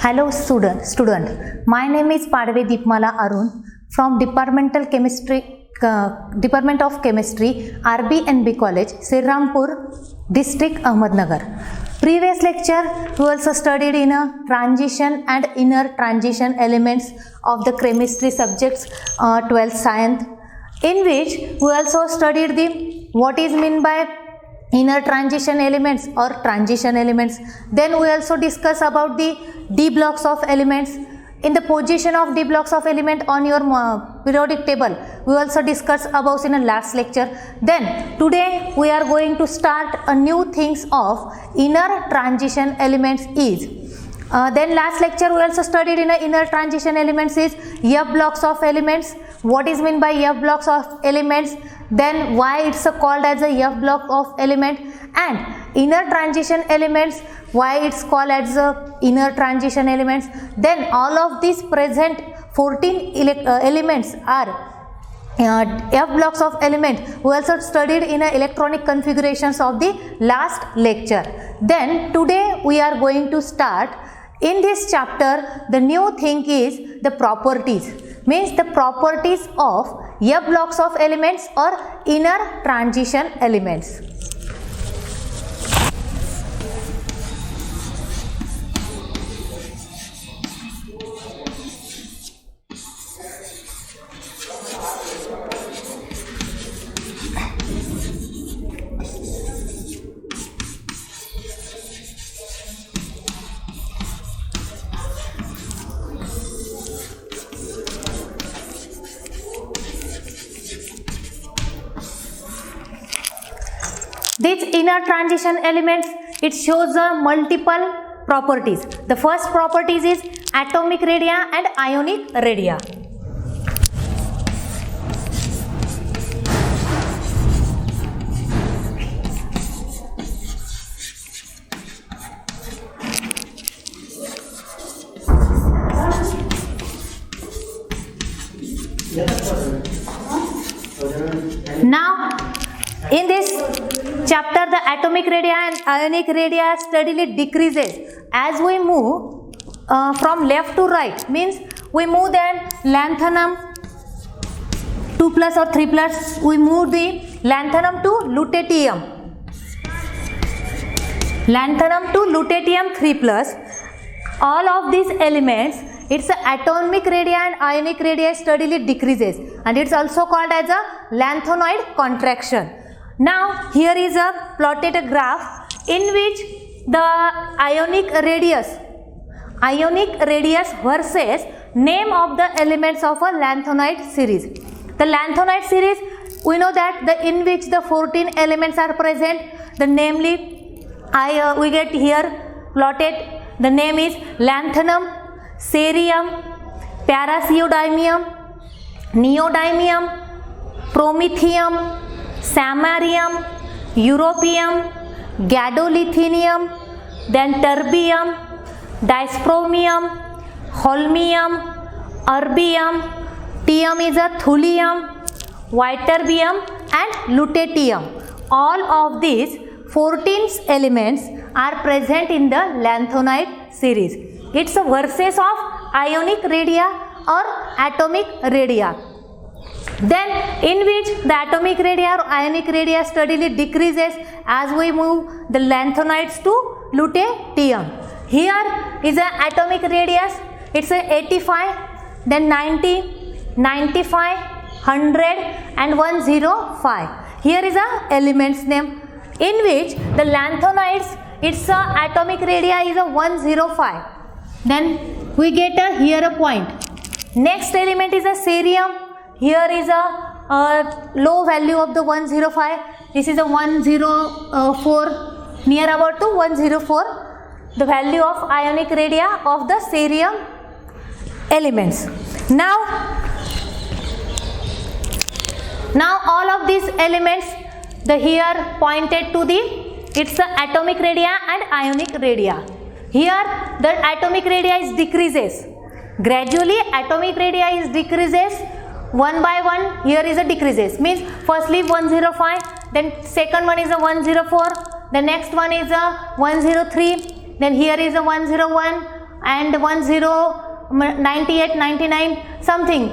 Hello student. My name is Padve Deepmala Arun from Department of Chemistry, RBNB College, Srirampur, District, Ahmednagar. Previous lecture we also studied in a transition and inner transition elements of the chemistry subjects 12th science, in which we also studied the what is meant by inner transition elements or transition elements. Then we also discuss about the D blocks of elements. In the position of D blocks of element on your periodic table, we also discuss about in a last lecture. Then today we are going to start a new things of inner transition elements is. Then last lecture we also studied in a inner transition elements is F blocks of elements. What is meant by F blocks of elements? Then why it's called as a F block of element, and inner transition elements, why it's called as a inner transition elements. Then all of these present 14 elements are F blocks of element. We also studied in electronic configurations of the last lecture. Then today we are going to start in this chapter. The new thing is the properties, means the properties of F blocks of elements or inner transition elements. These inner transition elements, it shows multiple properties. The first properties is atomic radii and ionic radii. Now in this chapter, the atomic radii and ionic radii steadily decreases as we move from left to right. Means we move then lanthanum 2 plus or 3 plus, we move the lanthanum to lutetium. Lanthanum to lutetium 3 plus. All of these elements, its atomic radii and ionic radii steadily decreases, and it's also called as a lanthanoid contraction. Now here is a plotted graph in which the ionic radius versus name of the elements of a lanthanoid series. The lanthanoid series, we know that in which the 14 elements are present. The namely we get here plotted. The name is lanthanum, cerium, paraceodymium, neodymium, promethium, samarium, europium, gadolithium, then terbium, dysprosium, holmium, erbium, tium is a thulium, ytterbium and lutetium. All of these 14 elements are present in the lanthanoid series. It's a versus of ionic radii or atomic radii. Then in which the atomic radii or ionic radii steadily decreases as we move the lanthanoids to lutetium. Here is an atomic radius, it's a 85, then 90, 95, 100 and 105. Here is a element's name, in which the lanthanoids, its atomic radii is a 105. Then we get here a point. Next element is a cerium. Here is a low value of the 105. This is a 104, near about to 104. The value of ionic radii of the cerium elements. Now all of these elements, the here pointed to the its atomic radii and ionic radii. Here the atomic radii decreases. Gradually atomic radii decreases one by one. Here is a decreases, means firstly 105, then second one is a 104, the next one is a 103, then here is a 101, and 98, 99 something.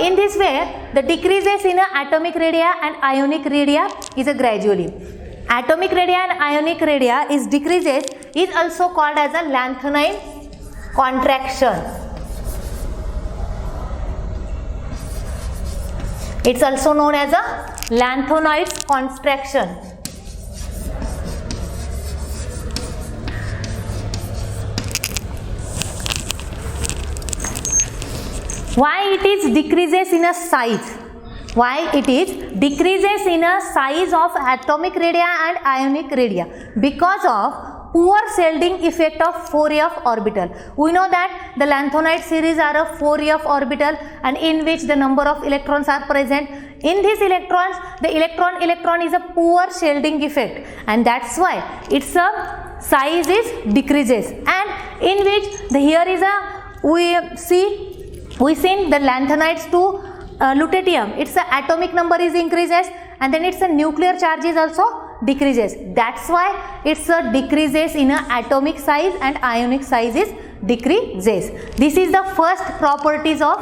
In this way, the decreases in atomic radii and ionic radii is gradually. Atomic radii and ionic radii is decreases is also called as a lanthanide contraction. It's also known as a lanthanoid contraction. Why it is decreases in a size? Why it is decreases in a size of atomic radii and ionic radii? Because of poor shielding effect of 4f orbital. We know that the lanthanide series are a 4f orbital, and in which the number of electrons are present. In these electrons, the electron is a poor shielding effect, and that's why its size is decreases. And in which here is a we seen the lanthanides to lutetium, its atomic number is increases, and then its nuclear charge is also decreases. That's why it's decreases in atomic size and ionic size is decreases. This is the first properties of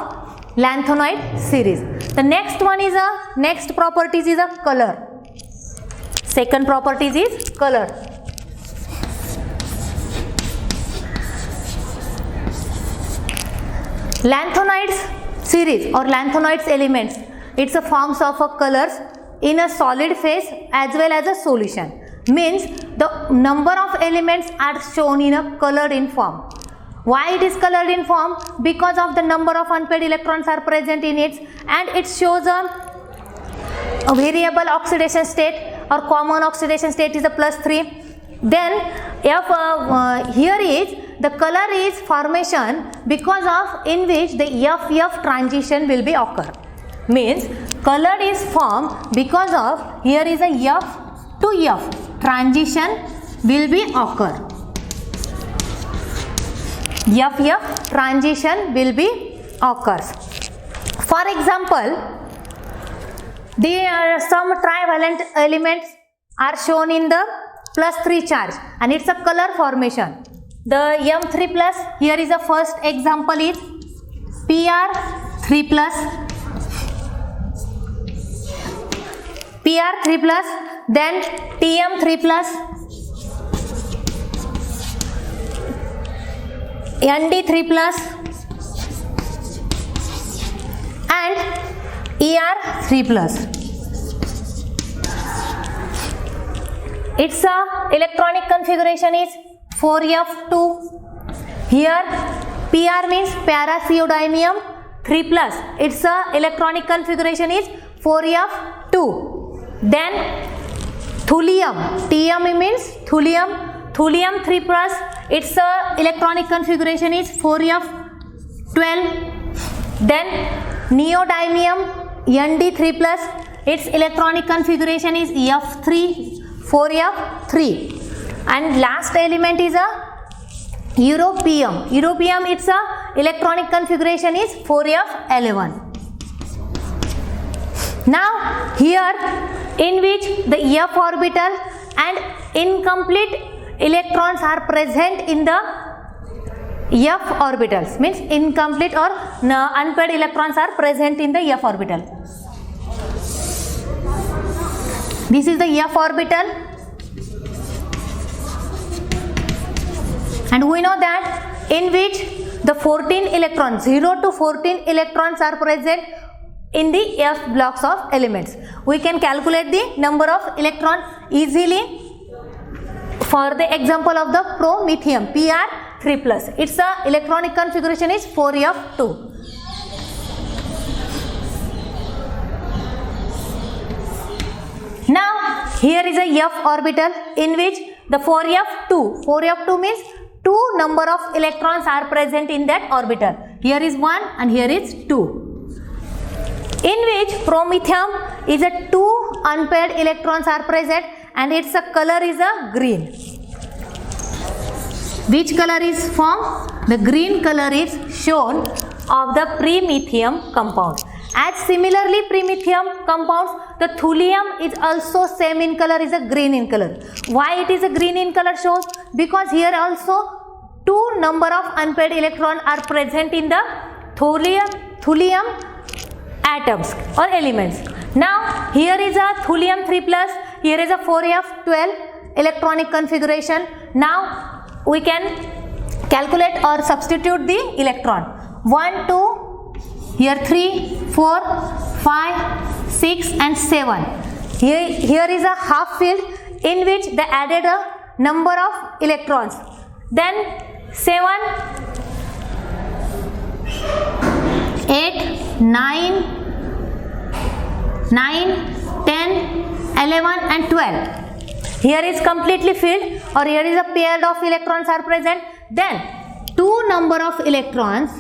lanthanoid series. The next properties is a color. Second properties is color. Lanthanoids series or lanthanoids elements, it's a forms of colors in a solid phase as well as a solution. Means the number of elements are shown in a colored in form. Why it is colored in form? Because of the number of unpaired electrons are present in it, and it shows a variable oxidation state or common oxidation state is a +3. Then here is the color is formation because of in which the FF transition will be occur. Means color is formed because of here is a F to F transition will be occur. FF transition will be occurs. For example, some trivalent elements are shown in the +3 charge, and it's a color formation. The M3 plus, here is the first example is PR3 plus, then TM3 plus, ND3 plus, and ER3 plus. Its electronic configuration is 4f2. Here PR means para-neodymium 3 plus. Its electronic configuration is 4f2. Then thulium, TM means thulium 3 plus. Its electronic configuration is 4f12. Then neodymium ND3 plus. Its electronic configuration is F3, 4f3. And last element is a europium. Europium, its electronic configuration is 4f11. Now here in which the F orbital and incomplete electrons are present in the F orbitals, means incomplete or unpaired electrons are present in the F orbital. This is the F orbital, and we know that in which the 14 electrons, 0 to 14 electrons are present in the F blocks of elements. We can calculate the number of electrons easily. For the example of the promethium, PR3 plus, its electronic configuration is 4f2. Now here is a F orbital in which the 4f2 means 2 number of electrons are present in that orbital. Here is 1 and here is 2. In which promethium is a 2 unpaired electrons are present, and its color is a green. Which color is formed? The green color is shown of the promethium compound. As similarly promethium compounds, the thulium is also same in color, is a green in color. Why it is a green in color shows? Because here also 2 two number of unpaired electrons are present in the thulium atoms or elements. Now here is a thulium 3 plus, here is a 4f12 electronic configuration. Now we can calculate or substitute the electron. 1, 2, here 3, 4, 5, 6 and 7. Here is a half field in which they added a number of electrons. Then 7, 8, 9, 10, 11 and 12. Here is completely filled, or here is a pair of electrons are present. Then 2 number of electrons,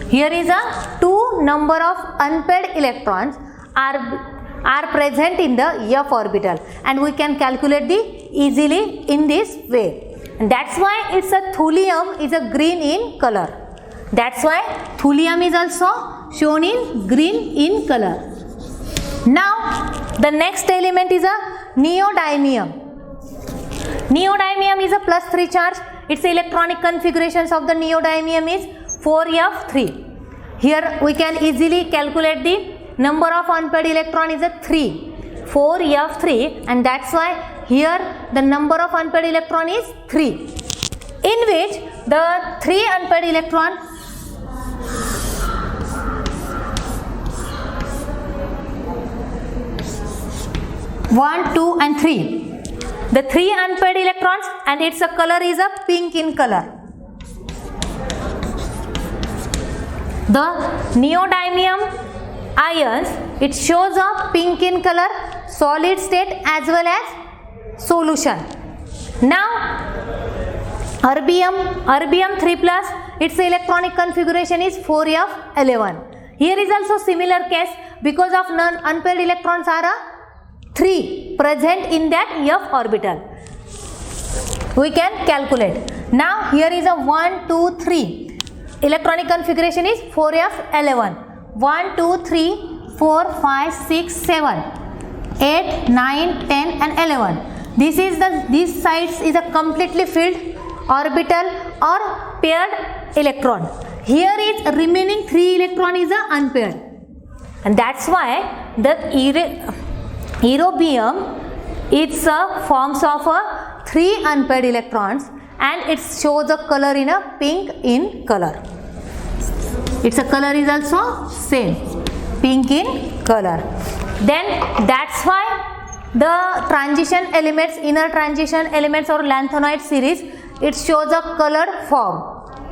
here is a 2 number of unpaired electrons are present in the f orbital, and we can calculate the easily in this way. And that's why it's a thulium is a green in color. That's why thulium is also shown in green in color. Now the next element is a neodymium. Neodymium is a plus 3 charge. Its electronic configurations of the neodymium is 4f3. Here we can easily calculate the number of unpaired electron is a 3, 4f3, and that's why here the number of unpaired electron is 3, in which the 3 unpaired electron one, 2 and 3. The 3 unpaired electrons, and its color is a pink in color. The neodymium ions, it shows a pink in color, solid state as well as solution. Now erbium 3 plus, its electronic configuration is 4f11. Here is also similar case, because of unpaired electrons are 3 present in that f orbital. We can calculate. Now here is a 1, 2, 3. Electronic configuration is 4f11. 1, 2, 3, 4, 5, 6, 7, 8, 9, 10 and 11. These sides is a completely filled orbital or paired electron. Here is remaining 3 electron is a unpaired, and that's why the erbium it's a forms of a 3 unpaired electrons, and it shows a color in a pink in color. Its color is also same, pink in color. Then that's why the transition elements, inner transition elements or lanthanoid series, it shows a colored form.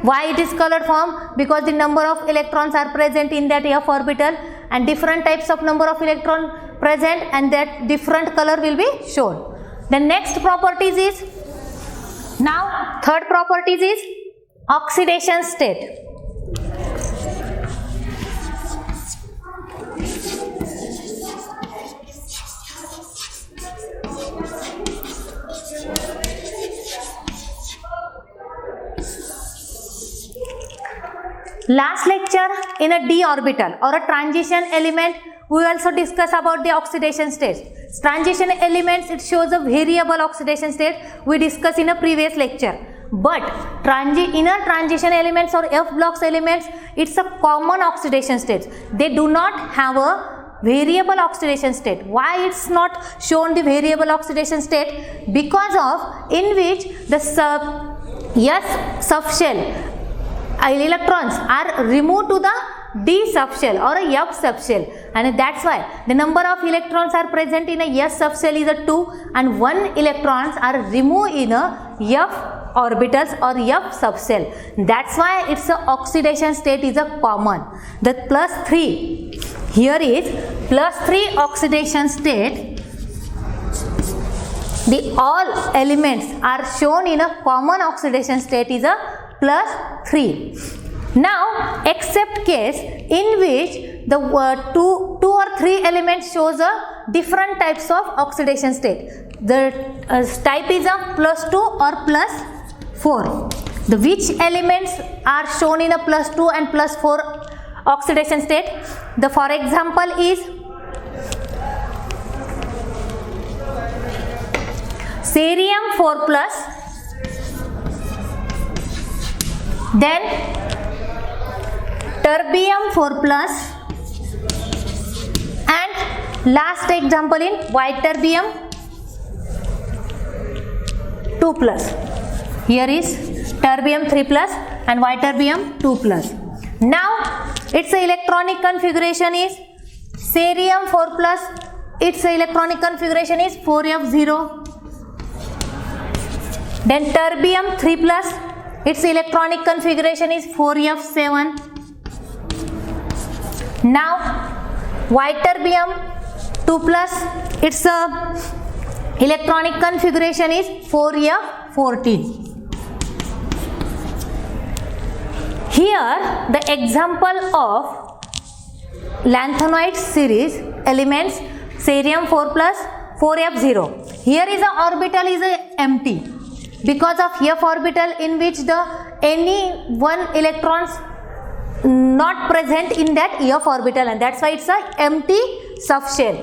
Why it is colored form? Because the number of electrons are present in that f orbital, and different types of number of electron present, and that different color will be shown. The next properties is, now third properties is oxidation state. Last lecture in a d orbital or a transition element, we also discuss about the oxidation state. Transition elements, it shows a variable oxidation state, we discussed in a previous lecture. But inner transition elements or F blocks elements, it's a common oxidation state. They do not have a variable oxidation state. Why it's not shown the variable oxidation state? Because of in which the S subshell electrons are removed to the D subshell or a F subshell, and that's why the number of electrons are present in a S subshell is a 2, and 1 electrons are removed in a F orbitals or F subshell. That's why its oxidation state is a common. The +3 here is +3 oxidation state. The all elements are shown in a common oxidation state is a +3. Now, except case in which the two or three elements shows a different types of oxidation state. The type is a +2 or +4. The which elements are shown in a +2 and +4 oxidation state? The for example is cerium 4+, then terbium 4 plus, and last example in white terbium 2 plus. Here is terbium 3 plus and white terbium 2 plus. Now its electronic configuration is cerium 4 plus, its electronic configuration is 4f0. Then terbium 3 plus, its electronic configuration is 4f7. Now white terbium 2 plus, its electronic configuration is 4f14. Here the example of lanthanoid series elements cerium 4 plus 4f0. Here is the orbital is empty because of f orbital in which the any one electrons not present in that f orbital, and that's why it's a empty subshell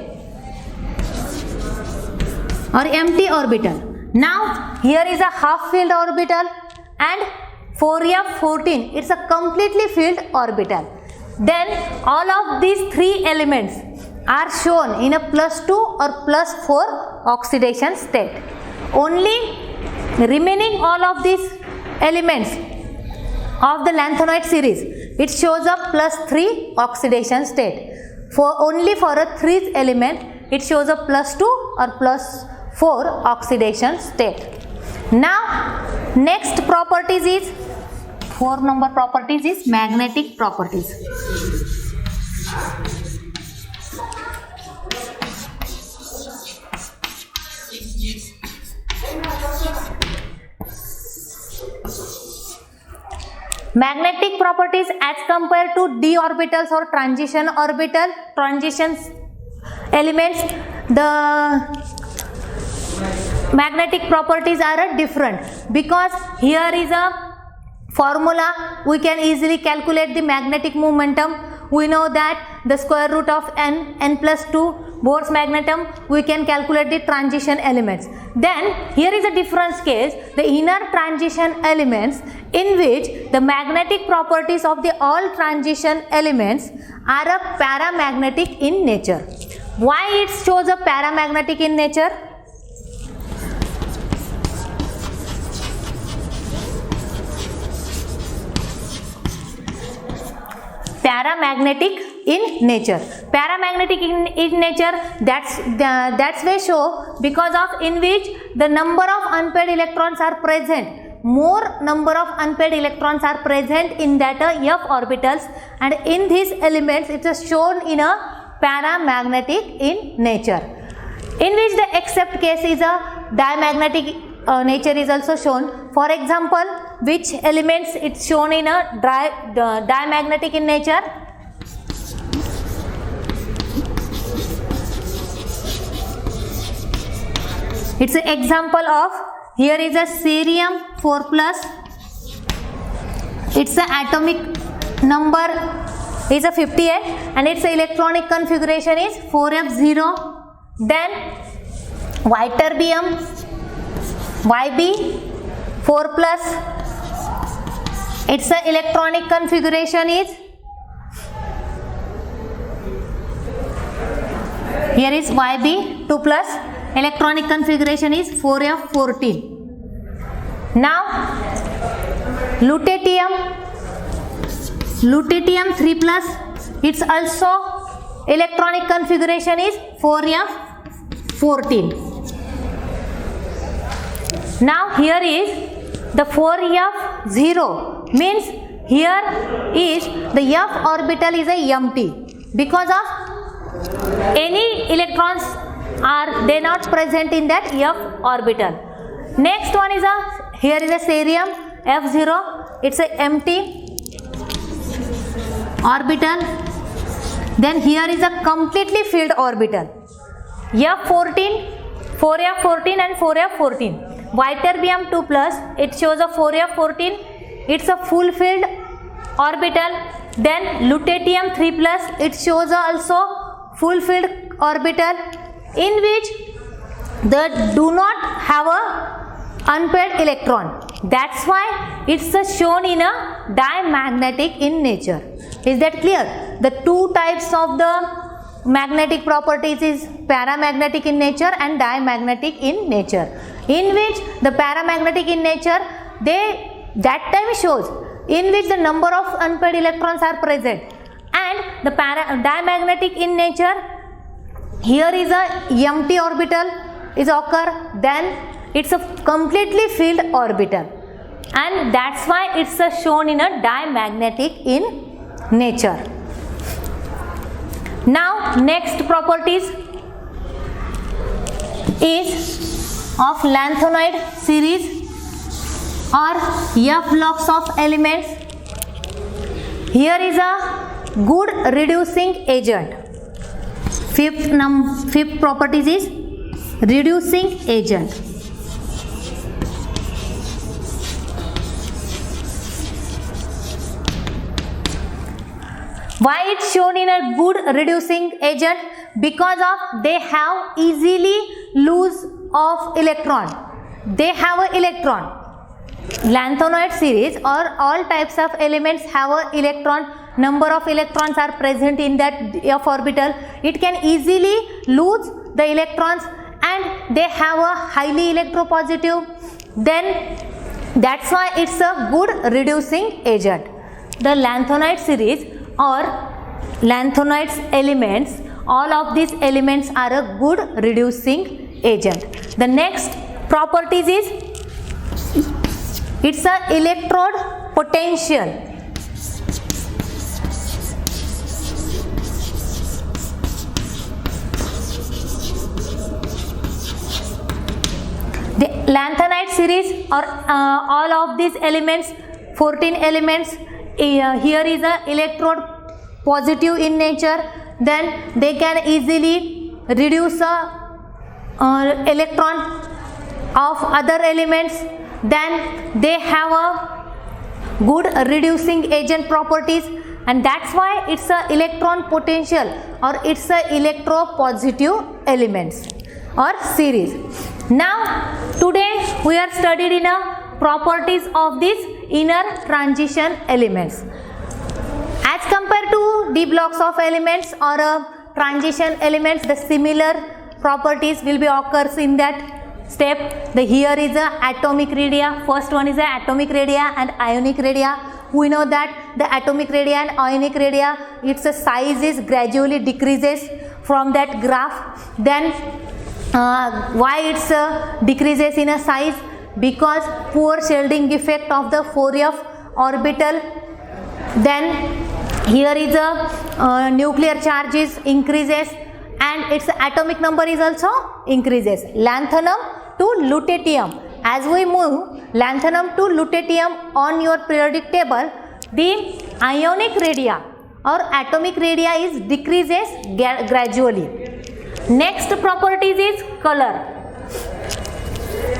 or empty orbital. Now here is a half filled orbital and 4f14, it's a completely filled orbital. Then all of these three elements are shown in a +2 or +4 oxidation state. Only remaining all of these elements of the lanthanoid series, it shows a +3 oxidation state. For only for a 3rd element, it shows a +2 or +4 oxidation state. Now next properties is 4 number properties is magnetic properties. Magnetic properties as compared to d orbitals or transition orbital, transition elements, the magnetic properties are different because here is a formula. We can easily calculate the magnetic momentum. We know that the square root of n plus 2 Bohr's magnetism, we can calculate the transition elements. Then here is a different case, the inner transition elements, in which the magnetic properties of the all transition elements are a paramagnetic in nature. Why it shows a paramagnetic in nature? Paramagnetic in nature. Paramagnetic in nature, that's way show because of in which the number of unpaired electrons are present. More number of unpaired electrons are present in that f orbitals, and in these elements it is shown in a paramagnetic in nature. In which the except case is a diamagnetic nature is also shown. For example, which elements it's shown in a diamagnetic in nature? It's an example of, here is a cerium 4 plus, its atomic number is a 58 and its electronic configuration is 4f0. Then white terbium Yb 4 plus, its electronic configuration is, here is Yb 2 plus, electronic configuration is 4f14. Now lutetium 3 plus, its also electronic configuration is 4f14. Now here is the 4f0, means here is the f orbital is a empty because of any electrons are they not present in that f orbital. Next one is here is a cerium f0, it's a empty orbital. Then here is a completely filled orbital, f14, 4f14 and 4f14. White terbium 2 plus, it shows a 4f14, it's a full filled orbital. Then lutetium 3 plus, it shows also full filled orbital in which they do not have a unpaired electron. That's why it's shown in a diamagnetic in nature. Is that clear? The two types of the magnetic properties is paramagnetic in nature and diamagnetic in nature, in which the paramagnetic in nature, that time shows in which the number of unpaired electrons are present, and the diamagnetic in nature, here is a empty orbital is occur, then it's a completely filled orbital, and that's why it's shown in a diamagnetic in nature. Now next properties is of lanthanoid series or F blocks of elements. Here is a good reducing agent. Fifth properties is reducing agent. Why it's shown in a good reducing agent? Because of they have easily lose of electron. They have an electron. Lanthanoid series or all types of elements have a electron. Number of electrons are present in that F orbital. It can easily lose the electrons, and they have a highly electropositive. Then that's why it's a good reducing agent. The lanthanoid series or lanthanoid elements, all of these elements are a good reducing agent. The next properties is it's a electrode potential. The lanthanide series or all of these elements, 14 elements, here is a electrode positive in nature, then they can easily reduce a electron of other elements, then they have a good reducing agent properties, and that's why it's a electron potential or it's a electropositive elements or series. Now today we are studied in a properties of these inner transition elements. As compared to d blocks of elements or transition elements, the similar properties will be occurs in that step. Here is a atomic radii. First one is a atomic radii and ionic radii. We know that the atomic radii and ionic radii, its size is gradually decreases from that graph. Then why it's decreases in a size? Because poor shielding effect of the 4f orbital. Then here is a nuclear charges increases and its atomic number is also increases. Lanthanum to lutetium. As we move lanthanum to lutetium on your periodic table, the ionic radii or atomic radii is decreases gradually. Next properties is color.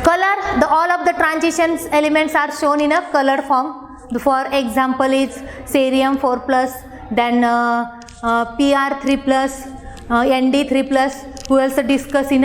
Color, all of the transition elements are shown in a colored form. For example is cerium 4+, then PR 3+, ND 3+. We also discuss in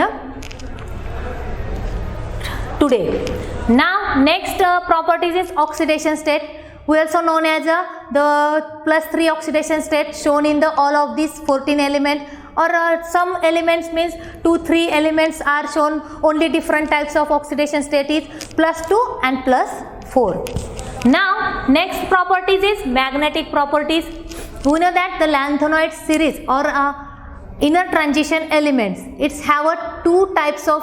today. Now next properties is oxidation state. We also known as the +3 oxidation state shown in the all of these 14 elements, or some elements means 2-3 elements are shown, only different types of oxidation state is +2 and +4. Now next properties is magnetic properties. We know that the lanthanoid series or inner transition elements, it's have two types of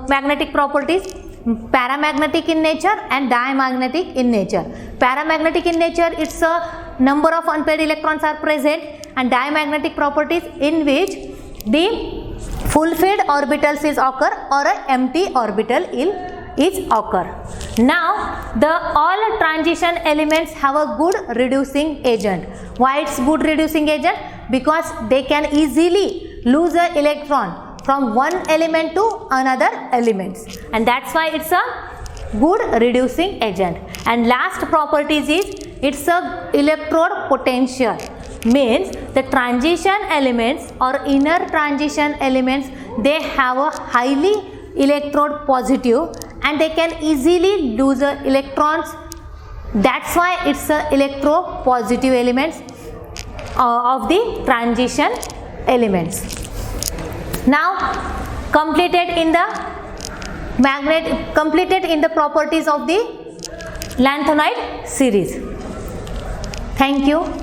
magnetic properties, paramagnetic in nature and diamagnetic in nature. Paramagnetic in nature, it's a number of unpaired electrons are present, and diamagnetic properties in which the full-filled orbitals is occur or an empty orbital is occur. Now the all transition elements have a good reducing agent. Why it's good reducing agent? Because they can easily lose an electron from one element to another elements, and that's why it's a good reducing agent. And last properties is it's a electrode potential, means the transition elements or inner transition elements, they have a highly electrode positive and they can easily lose electrons. That's why it's a electropositive elements of the transition elements. Now completed in the properties of the lanthanide series. Thank you.